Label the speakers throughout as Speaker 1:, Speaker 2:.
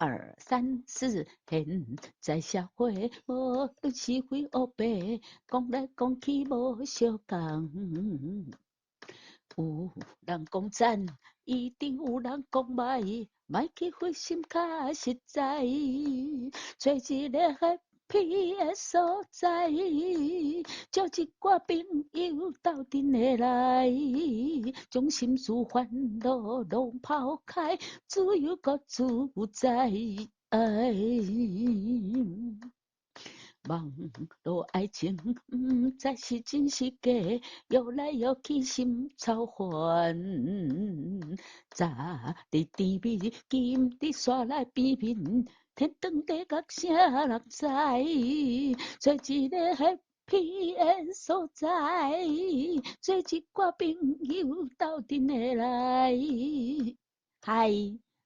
Speaker 1: 二三四，现在社会无论是非黑白，讲来讲去无相共。有人讲赞，一定有人讲歹，莫去费心较实在。找一个 happy 的所在，招一寡朋友斗阵的来，将心事烦恼拢抛开，自由搁自在。网络爱情，知是真是假，摇来摇去心操烦。早伫甜蜜，今伫煞来变面，天长地久啥人知？做一个 happy 的所在，做一寡朋友斗阵的来。嗨，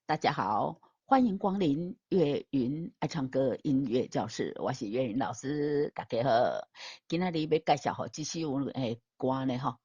Speaker 1: 大家好。欢迎光临岳云爱唱歌音乐教室，我是岳云老师，大家好。今仔日要介绍好这首歌呢吼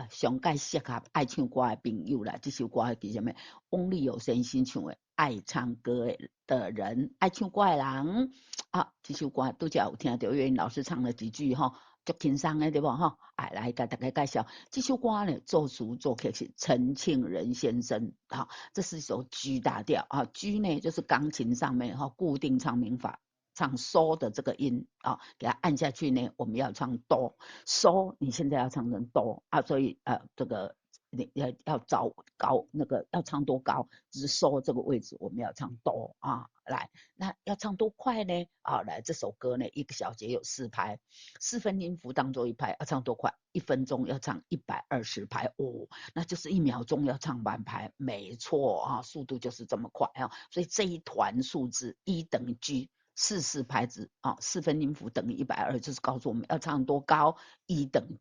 Speaker 1: 上介适合爱唱歌的朋友啦。这首歌叫什么？翁立友先生唱的《爱唱歌的人》，爱唱歌的人啊。这首歌拄则有听到岳云老师唱了几句吼。足轻松的对不哈？来给大家介绍这首歌呢，作词作曲是陈庆仁先生。好，这是一首 G 大调啊。G 呢就是钢琴上面固定唱名法，唱嗦的这个音啊，给它按下去呢，我们要唱哆嗦。你现在要唱成哆啊，所以这个你要找高那个要唱多高，就是嗦这个位置我们要唱哆啊。来，那要唱多快呢？来这首歌呢，1个小节有4拍，4分音符当做1拍，要唱多快？1分钟要唱120拍哦，那就是1秒钟要唱半拍，没错啊，速度就是这么快啊。所以这一团数字1等于 G。4拍子啊，4分音符等于120，就是告诉我们要唱多高，1等于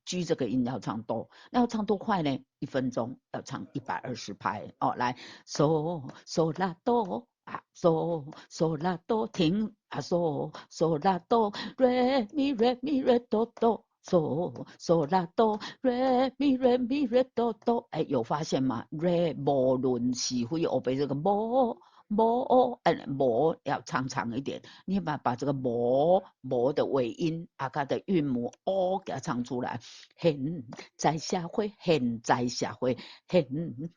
Speaker 1: G 这个音要唱多，那要唱多快呢？1分钟要唱120拍哦。来，嗦拉哆嗦拉哆停嗦拉哆瑞咪哆哆。嗦拉哆瑞咪哆哆，有发现吗？瑞无论是非黑白这个无要唱长一点，你把这个无的尾音它的韵母哦给它唱出来。现在社会，现在社会，现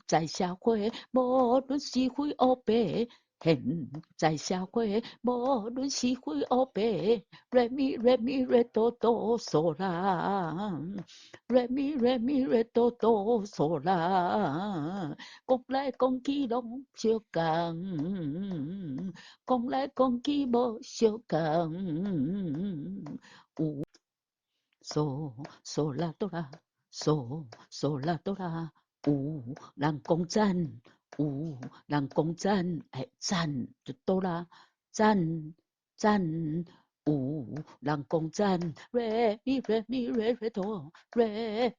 Speaker 1: 在社会，无论是非黑白。现在社会，无论是非黑白，瑞咪哆哆嗦啦，瑞咪哆哆嗦啦，讲来讲去拢相共，讲来讲去无相共。有嗦啦哆啦，嗦啦哆啦，有人讲赞，有人讲赞，赞就哆啦，赞，有人讲赞，瑞咪哆，瑞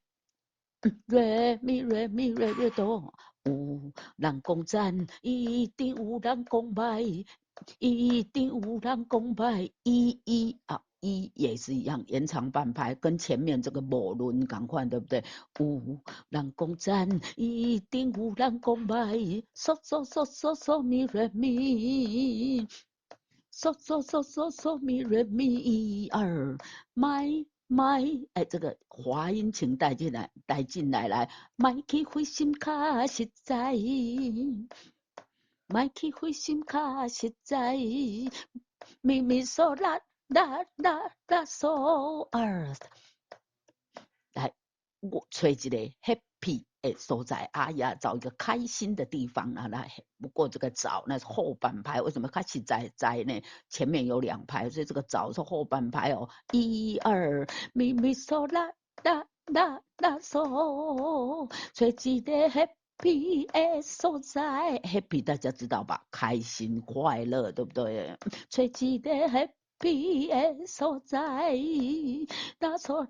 Speaker 1: 咪哆。有人讲赞，一定有人讲歹，一定有人讲歹，一也是一样，延长半拍，跟前面这个无论同款，对不对？有人讲赞，一定有人讲歹，嗦咪瑞咪，嗦咪瑞咪1 2麦，这个滑音请带进来，来，麦去费心较实在，麦去费心较实在，咪咪嗦啦嗦2。来，我找一个 happy 的所在，找一个开心的地方啊！来，不过这个找那是后半拍，为什么开始在呢？前面有2拍，所以这个找是后半拍哦。1 2咪咪嗦啦嗦，找一个 happy 的所在 ，happy 大家知道吧？开心快乐，对不对？找一个 happy 的所在。啦嗦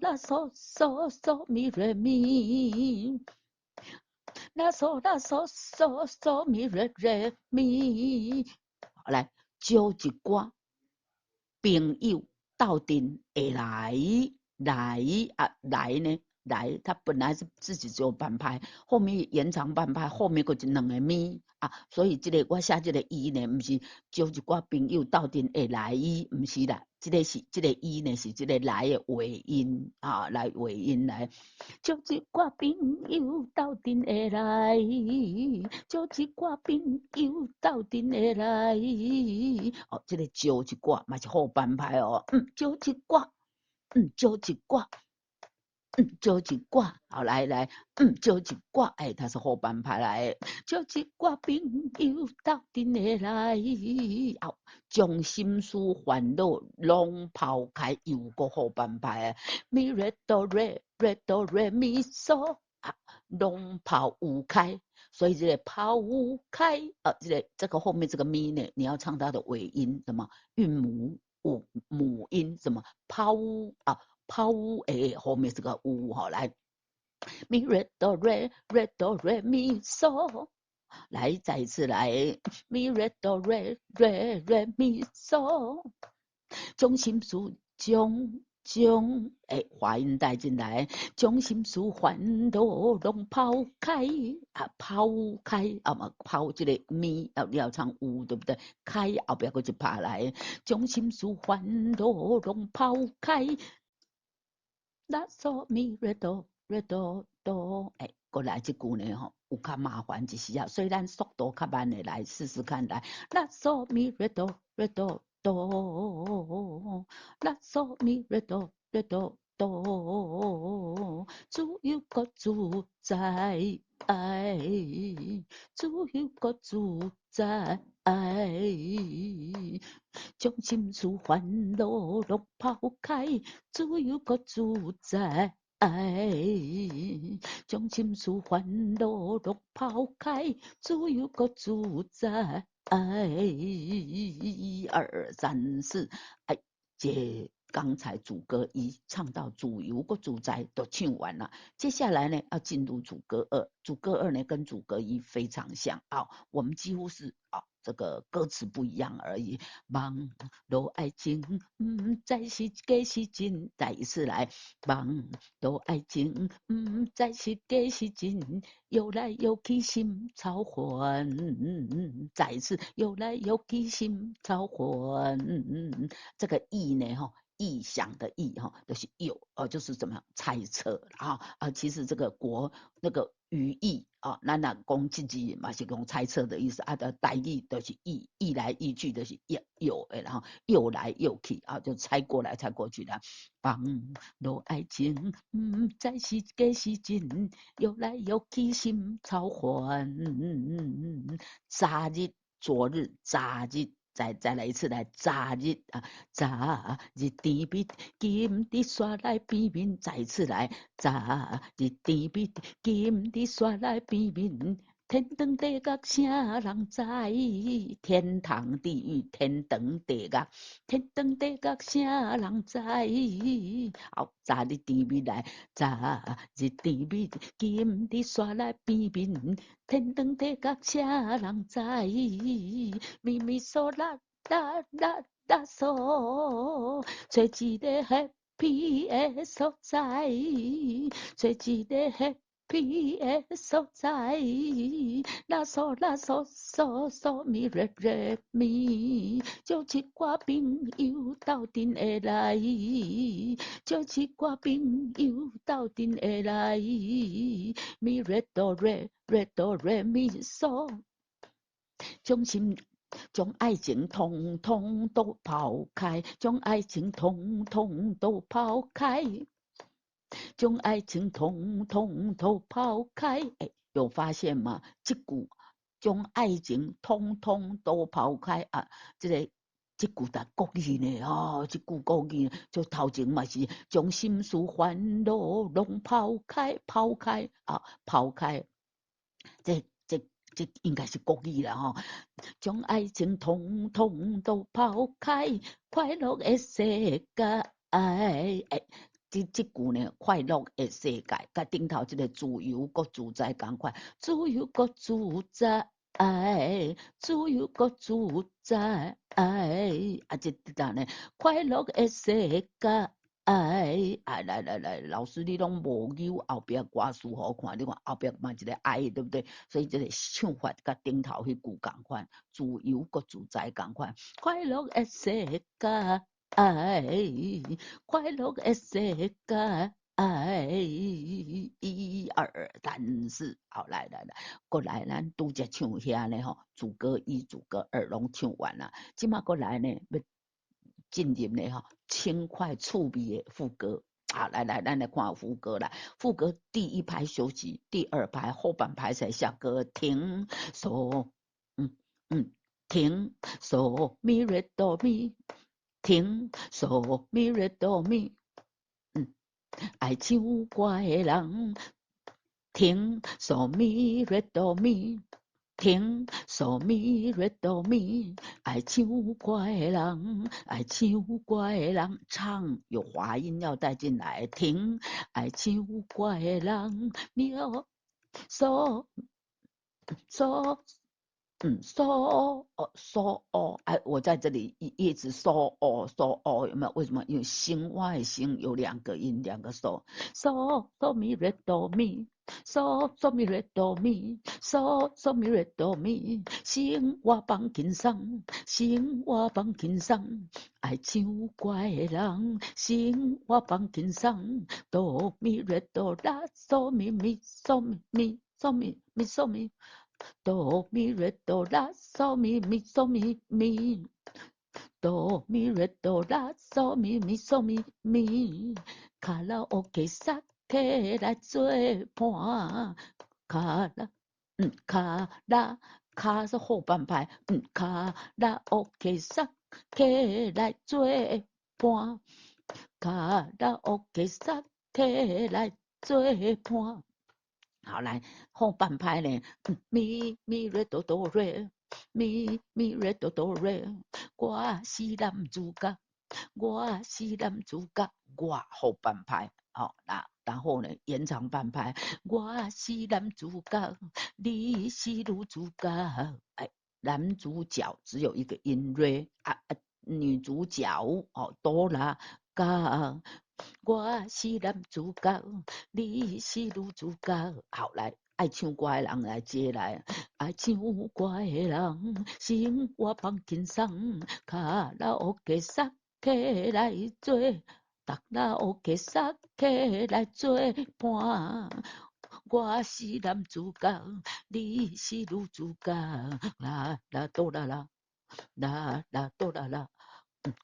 Speaker 1: 咪瑞咪，啦嗦咪瑞咪。来，招一寡朋友斗阵会来呢，来，它本来是自己只有半拍，后面延长半拍，后面佫一两个咪啊，所以这个我写这个伊呢，毋是招一寡朋友斗阵会来伊，毋是啦，这个是这个伊呢是这个来的尾音啊，来尾音来。招一寡朋友斗阵会来，招一寡朋友斗阵会来。哦，这个招一寡嘛是后半拍哦，招一寡，招一寡。招一挂，好来来，招一挂，哎，它是后半拍来，招一挂朋友斗阵会来，哦，将心事烦恼拢抛开，又个后半拍，咪瑞哆瑞瑞哆瑞咪嗦，拢抛无开，所以这个抛无开，这个后面这个咪呢，你要唱它的尾音，什么韵母音，什么抛啊？抛诶，后面这个乌哈，来咪瑞哆瑞瑞哆瑞咪嗦，来再一次来咪瑞哆瑞瑞瑞咪嗦，将心事将华音带进来，将心事烦恼拢抛开抛开嘛抛这个咪要唱乌对不对？开后边个就爬来，将心事烦恼拢抛开。拉嗦咪瑞哆瑞哆哆，过来这句呢吼，有较麻烦一时啊。虽然速度较慢的，来试试看来。拉嗦咪瑞哆瑞哆哆，拉嗦咪瑞哆瑞哆哆，自由个自在，自由个自在。将心事烦恼拢抛开，自由个自在。将心事烦恼拢抛开，自由个自在。一二三四，这刚才主歌一唱到自由个自在都唱完了，接下来呢要进入主歌二，主歌二呢跟主歌一非常像我们几乎是这个歌词不一样而已。梦到爱情，再是假是真，再一次来。梦到爱情，再是假是真，游来游去心潮欢。再一次游来游去心潮欢。这个意呢，臆想的臆就是有就是怎么样猜测其实这个那个语义咱讲自己嘛是讲猜测的意思的代意就是意来意去就是有然后又来又去就猜过来猜过去的。放落爱情，再是假是真，游来游去心潮欢。昨日，昨日。再来一次来，昨日昨日甜蜜，今日刷来边面，再一次来，昨日甜蜜，今日刷来边面，天长地久啥人知？天堂地狱，天长地久，天长地久啥人知？好，昨日甜蜜来，昨日甜蜜，今日刷来边面，天长地久啥人知？咪咪嗦啦啦啦啦嗦，找一个 happy 的所在，找一个 happy 的所在，啦嗦啦嗦嗦嗦咪瑞瑞咪，就一挂朋友斗阵会来，就一挂朋友斗阵会来，咪瑞哆瑞瑞哆瑞咪嗦。将爱情通通都抛开，将爱情通通都抛开，将爱情通通都抛开。有发现吗？这句将爱情通通都抛开这个。这句的国语呢？这句国语就头前嘛是将心事烦恼拢抛开，抛开抛开。这应该是国语了将爱情通通都抛开，快乐的世界。这句呢，快乐的世界，甲顶头这个自由个自在同款，自由个自在，自由个自在。这呢，快乐的世界。来，老师你拢无扭后壁歌词好看，你看后壁嘛一个爱，对不对？所以这个唱法甲顶头迄句共款，自由搁自在共款，快乐的世界，快乐的世界。一二三四，好来，过来，咱拄则唱遐呢吼，主歌一、主歌二拢唱完了，即马过来呢要进入呢吼，轻快趣味的副歌。好，来，咱来看副歌来。副歌第一排休息，第二排后半排才下歌，停手，停手咪瑞哆咪，停手咪瑞哆咪，爱唱歌的人，停手咪瑞哆咪。停嗦咪瑞哆咪，爱唱歌的人，爱唱歌的人，唱有滑音要带进来。停，爱唱歌的人，咪哦嗦嗦哎，我在这里一直嗦有没有？为什么？因为心外心有两个音，两个嗦咪瑞哆咪，嗦咪瑞哆咪，嗦咪瑞哆咪，心我放轻松，心我放轻松，爱唱歌的人，心我放轻松，哆咪瑞哆啦，嗦咪咪，嗦咪咪，嗦咪咪，嗦咪。哆咪瑞哆啦嗦咪咪嗦咪咪，哆咪瑞哆啦嗦咪咪嗦咪咪，卡拉 OK 撒客来做伴，卡拉卡是后半拍，卡拉 OK 撒客来做伴，卡拉 OK 撒客来做伴。好，来后半拍呢，咪咪瑞哆哆瑞，咪咪瑞哆哆瑞，我是男主角，我是男主角，我后半拍，好，然后呢延长半拍，我是男主角，你是女主角，哎，男主角只有一个音瑞女主角哦哆啦嘎。我是男主角，你是女主角。好，来，爱唱歌的人来接来，爱唱歌的人，心我放轻松，卡拉 OK 撒客来做，达拉 OK 撒客来做伴。我是男主角，你是女主角，啦啦哆啦啦，啦啦哆啦啦，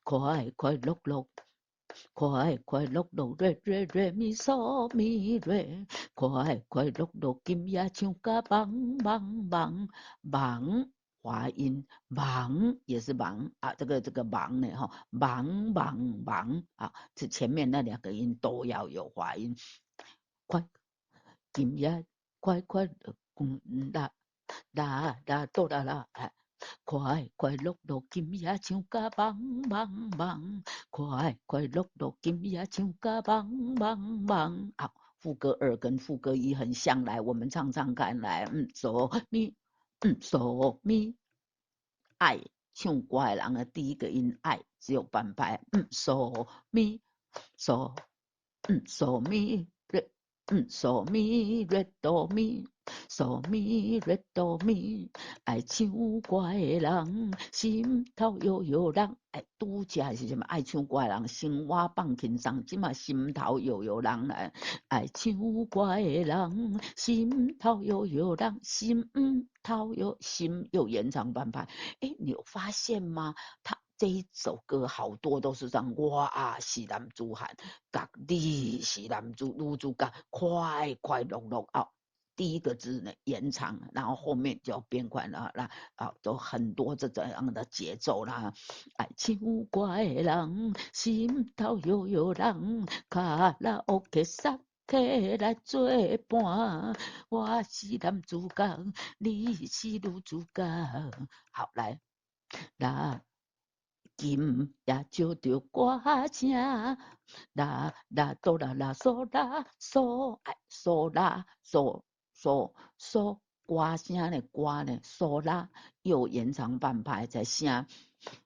Speaker 1: 快快乐乐。快快乐乐瑞瑞瑞咪嗦咪瑞，快快乐乐今夜唱歌棒棒棒棒，滑音忙也是忙啊，这个忙呢哈，忙啊，这前面那两个音都要有滑音，快今夜快快啦啦哆啦啦哎。快快乐乐今夜唱歌棒棒棒，快快乐乐今夜唱歌棒棒棒。好，副歌二跟副歌一很像，来，我们唱唱看，来，嗦咪，嗦咪，爱唱歌的人的第一个音爱只有半拍，嗦咪，嗦，嗦咪，嗦咪瑞哆咪。嗦咪瑞哆咪，爱唱歌的人心头摇摇人，哎，拄则是什么？爱唱歌的人心我放轻松，即嘛心头摇摇人来，爱唱歌的人心头摇摇人，心头摇心又延长半拍。哎，你有发现吗？他这一首歌好多都是这样，我是男主汉，甲你是男主女主角，快快乐乐啊！第一个字呢延长，然后后面就要变快了啦都很多这样的节奏啦。爱唱歌的人，心头摇摇人，卡拉 OK 撒客来做伴，我是男主角，你是女主角。好，来，啦。今夜就着歌声，啦啦哆啦啦嗦啦嗦，哎嗦啦嗦嗦，歌声的歌呢嗦啦，又延长半拍才声，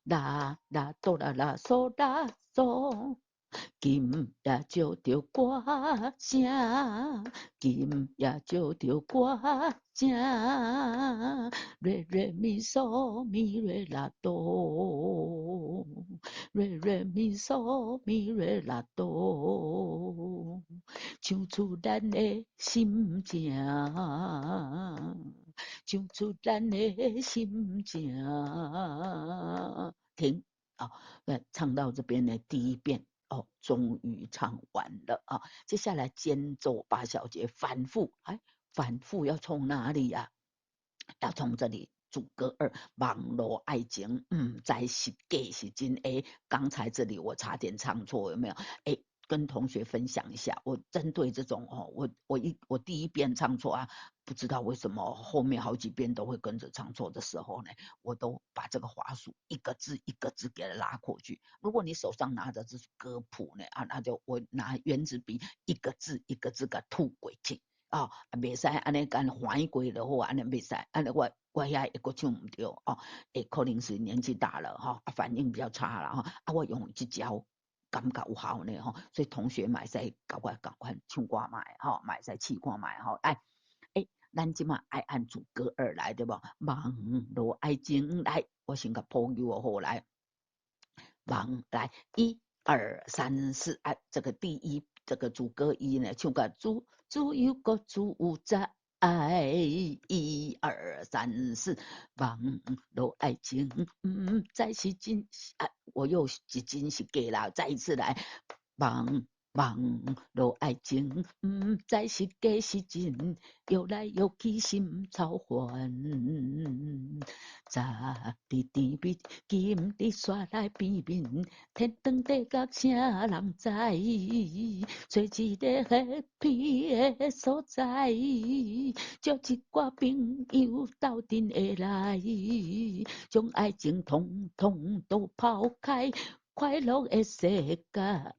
Speaker 1: 啦啦哆啦啦嗦啦嗦，今也照着歌声，今也照着歌声，瑞瑞咪嗦咪瑞拉哆，瑞瑞咪嗦咪瑞拉哆，唱出咱的心情，唱出咱的心情。停啊！唱到这边呢，第一遍。哦，终于唱完了啊！接下来间奏8小节反复，反复要从哪里呀？要从这里主歌2，网络爱情，在是假是真。刚才这里我差点唱错，有没有？跟同学分享一下，我针对这种我第一遍唱错啊，不知道为什么后面好几遍都会跟着唱错的时候呢，我都把这个滑鼠一个字一个字给它拉过去。如果你手上拿的这是歌谱呢，那就我拿圆珠笔一个字一个字给吐过去。袂使安尼干翻过就好，安尼袂使，安尼我遐会个唱唔对哦，可能是年纪大了反应比较差了我用这招感觉有效呢所以同学买使甲我赶快唱歌买买使试看买咱即马爱按主歌2来对不？网络爱情来，我先甲朋友好来，网来1、2、3、4，这个第一这个主歌1呢，唱个自由个自在。1、2、3、4，网络爱情，再是真我又是真是假啦，再一次来，网络爱情，再是假是真，游来游去心操烦。昨日天边，今日煞来边面，天长地久啥人知？找一个 happy 的所在，招一挂朋友斗阵会来，将爱情统统都抛开，快乐的世界。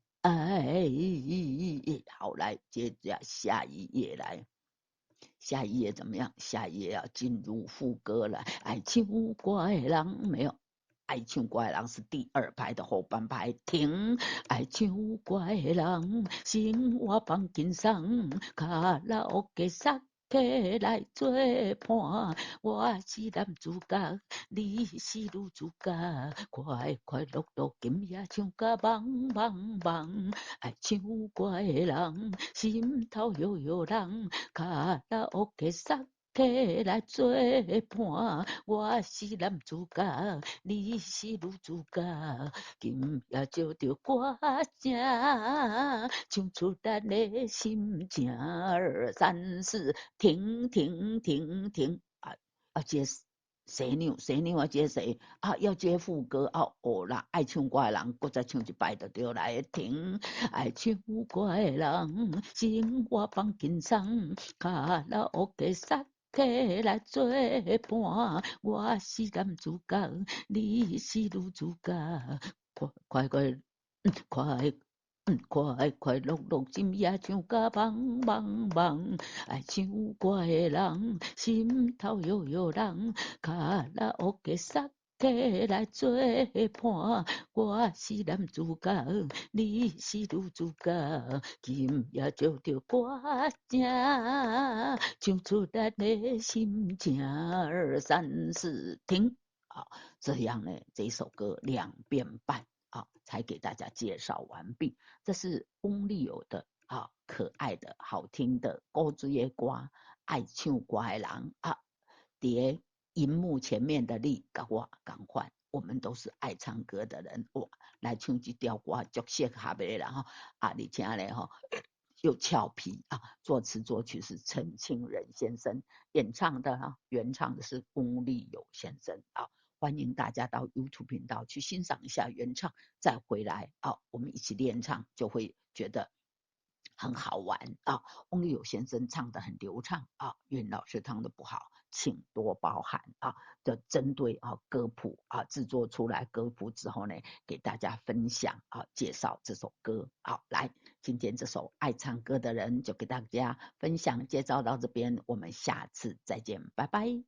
Speaker 1: 好，来接着下一页来。下一页怎么样？下一页要进入副歌了。爱唱歌的人没有？爱唱歌的人是第2排的后半排。停！爱唱歌的人，生活放轻松，卡拉 OK 撒起来做伴。我是男主角，你是女主角，快快乐乐今夜唱甲棒棒棒。爱唱歌的人，心头摇摇人，卡拉 OK 撒起来做伴。我是男主角，你是女主角，今夜照着歌声，唱出咱的心情。2、3、4，停停停停接谁扭谁扭要接谁要接副歌啦，爱唱歌的人搁再唱一摆就对来停。爱唱歌的人，生活放轻松，卡拉 OK 撒起来做伴。我是男主角，你是女主角，快快快快乐乐今夜唱甲棒棒棒。爱唱歌的人，心头摇摇人，卡拉 OK 撒起来做伴。我是男主角，你是女主角，今夜照着歌声，唱出咱的心情。2、3、4，停。这样呢，这首歌2遍半才给大家介绍完毕。这是翁立友的可爱的好听的歌子的歌，爱唱歌的人在荧幕前面的你跟我同款，我们都是爱唱歌的人来唱这条歌足适合的啦而且呢又俏皮作词作曲是陈清仁先生，演唱的原唱的是翁立友先生欢迎大家到 YouTube 频道去欣赏一下原唱，再回来我们一起练唱，就会觉得很好玩翁立友先生唱得很流畅岳老师唱得不好，请多包涵就针对歌谱制作出来歌谱之后呢，给大家分享介绍这首歌来，今天这首爱唱歌的人就给大家分享介绍到这边，我们下次再见，拜拜。